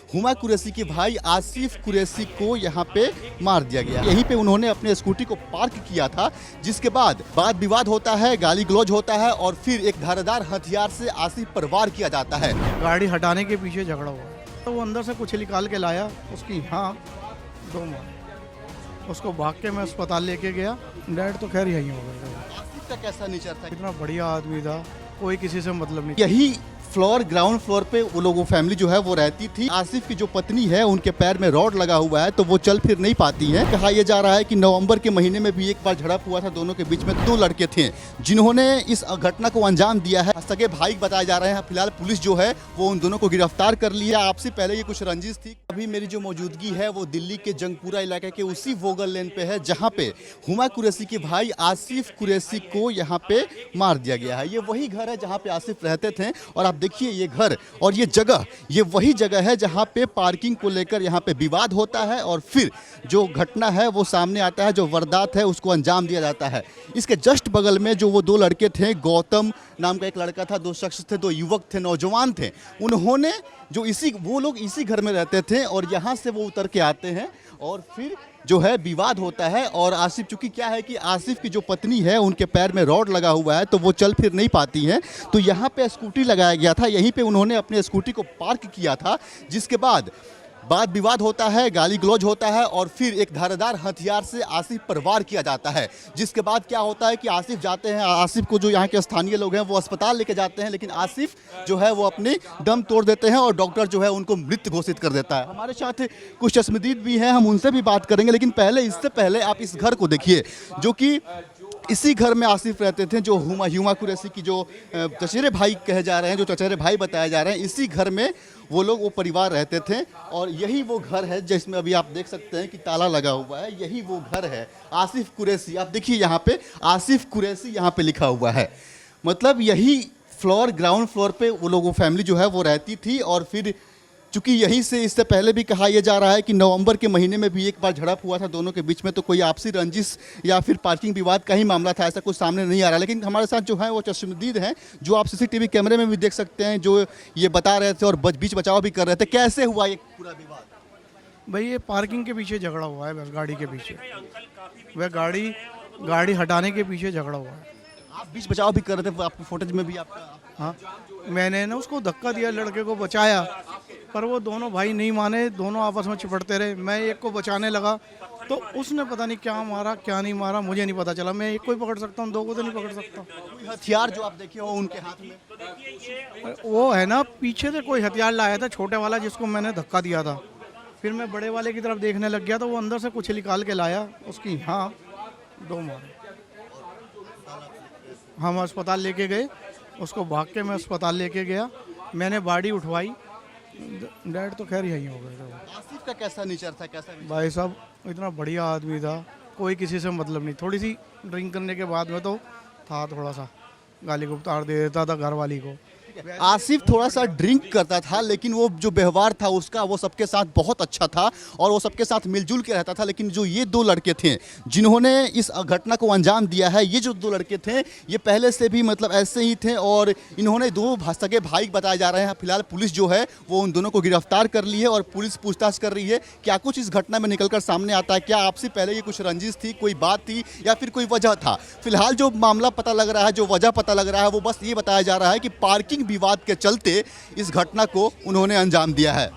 हुमा कुरैशी के भाई आसिफ कुरैशी को यहाँ पे मार दिया गया। यहीं पे उन्होंने अपने स्कूटी को पार्क किया था, जिसके बाद वाद विवाद होता है, गाली गलौज होता है और फिर एक धारदार हथियार से आसिफ पर वार किया जाता है। गाड़ी हटाने के पीछे झगड़ा हुआ तो वो अंदर से कुछ निकाल के लाया, उसकी हाँ 2 मार, उसको भाग के मैं अस्पताल लेके गया। डैड तो खैर यहीं हो गया। आसिफ का कैसा नेचर था? इतना बढ़िया आदमी था, कोई किसी से मतलब नहीं। यही ग्राउंड फ्लोर पे वो लोगों फैमिली जो है वो रहती थी। आसिफ की जो पत्नी है उनके पैर में रॉड लगा हुआ है तो वो चल फिर नहीं पाती हैं। कहा यह जा रहा है कि नवंबर के महीने में भी एक बार झड़प हुआ था, दोनों के बीच में 2 लड़के थे जिन्होंने इस घटना को अंजाम दिया है। सगे भाई बताए जा रहे हैं। फिलहाल पुलिस जो है वो उन दोनों को गिरफ्तार कर लिया। आपसे पहले ये कुछ रंजिश थी। अभी मेरी जो मौजूदगी है वो दिल्ली के जंगपुरा इलाके के उसी वोगल लेन पे है, जहाँ पे हुमा कुरैशी के भाई आसिफ कुरैशी को यहाँ पे मार दिया गया है। ये वही घर है जहाँ पे आसिफ रहते थे और आप देखिए ये घर और ये जगह, ये वही जगह है जहाँ पे पार्किंग को लेकर यहाँ पे विवाद होता है और फिर जो घटना है वो सामने आता है, जो वारदात है उसको अंजाम दिया जाता है। इसके जस्ट बगल में जो वो 2 लड़के थे, गौतम नाम का एक लड़का था, 2 शख्स थे, 2 युवक थे, नौजवान थे। उन्होंने जो वो लोग इसी घर में रहते थे और यहाँ से वो उतर के आते हैं और फिर जो है विवाद होता है। और आसिफ, चूंकि क्या है कि आसिफ की जो पत्नी है उनके पैर में रॉड लगा हुआ है तो वो चल फिर नहीं पाती हैं, तो यहाँ पे स्कूटी लगाया गया था। यहीं पे उन्होंने अपने स्कूटी को पार्क किया था, जिसके बाद वाद विवाद होता है, गाली गलौज होता है और फिर एक धारदार हथियार से आसिफ पर वार किया जाता है। जिसके बाद क्या होता है कि आसिफ जाते हैं, आसिफ को जो यहाँ के स्थानीय लोग हैं वो अस्पताल लेके जाते हैं, लेकिन आसिफ जो है वो अपनी दम तोड़ देते हैं और डॉक्टर जो है उनको मृत घोषित कर देता है। हमारे साथ कुछ चश्मदीद भी हैं, हम उनसे भी बात करेंगे, लेकिन इससे पहले आप इस घर को देखिए जो कि इसी घर में आसिफ रहते थे। जो हुमा कुरैशी की जो चचेरे भाई कहे जा रहे हैं, जो चचेरे भाई बताए जा रहे हैं, इसी घर में वो लोग, वो परिवार रहते थे और यही वो घर है जिसमें अभी आप देख सकते हैं कि ताला लगा हुआ है। यही वो घर है आसिफ कुरैशी। आप देखिए यहाँ पे आसिफ कुरैशी यहाँ पे लिखा हुआ है। मतलब यही ग्राउंड फ्लोर पे वो लोगों फैमिली जो है वो रहती थी और फिर चूंकि यहीं से, इससे पहले भी कहा यह जा रहा है कि नवंबर के महीने में भी एक बार झड़प हुआ था, दोनों के बीच में तो कोई आपसी रंजिश या फिर पार्किंग विवाद का ही मामला था, ऐसा कुछ सामने नहीं आ रहा। लेकिन हमारे साथ जो है वो चश्मदीद हैं, जो आप सीसीटीवी कैमरे में भी देख सकते हैं, जो ये बता रहे थे और बीच बचाव भी कर रहे थे। कैसे हुआ ये पूरा विवाद? भाई ये पार्किंग के पीछे झगड़ा हुआ है, बस गाड़ी के पीछे। वह गाड़ी हटाने के पीछे झगड़ा हुआ है। आप बीच बचाव भी कर रहे थे, आपको फुटेज में भी आपका। हाँ, मैंने ना उसको धक्का दिया, लड़के को बचाया, पर वो दोनों भाई नहीं माने, दोनों आपस में चिपटते रहे। मैं एक को बचाने लगा तो उसने पता नहीं क्या मारा क्या नहीं मारा, मुझे नहीं पता चला। मैं एक को ही पकड़ सकता हूँ, 2 को तो नहीं पकड़ सकता। कोई हथियार जो आप देखे हो उनके हाथ में? वो है ना, पीछे से कोई हथियार लाया था, छोटे वाला, जिसको मैंने धक्का दिया था। फिर मैं बड़े वाले की तरफ देखने लग गया तो वो अंदर से कुछ निकाल के लाया, उसकी हाँ 2 मार। हम अस्पताल लेके गए, उसको भाग के मैं अस्पताल लेके गया। मैंने बाड़ी उठवाई। डैड तो खैर यहीं हो गए। आसिफ का कैसा नेचर था? कैसा भाई साहब इतना बढ़िया आदमी था, कोई किसी से मतलब नहीं। थोड़ी सी ड्रिंक करने के बाद में तो था, थोड़ा सा गाली गुप्तार दे देता था घर वाली को। आसिफ थोड़ा सा ड्रिंक करता था, लेकिन वो जो व्यवहार था उसका वो सबके साथ बहुत अच्छा था और वो सबके साथ मिलजुल के रहता था। लेकिन जो ये 2 लड़के थे जिन्होंने इस घटना को अंजाम दिया है, ये जो 2 लड़के थे ये पहले से भी मतलब ऐसे ही थे और इन्होंने 2 सगे भाई बताए जा रहे हैं। फिलहाल पुलिस जो है वो उन दोनों को गिरफ्तार कर ली है और पुलिस पूछताछ कर रही है। क्या कुछ इस घटना में निकलकर सामने आता है? क्या आपसे पहले ये कुछ रंजिश थी, कोई बात थी या फिर कोई वजह था? फिलहाल जो मामला पता लग रहा है, जो वजह पता लग रहा है, वो बस ये बताया जा रहा है कि पार्किंग विवाद के चलते इस घटना को उन्होंने अंजाम दिया है।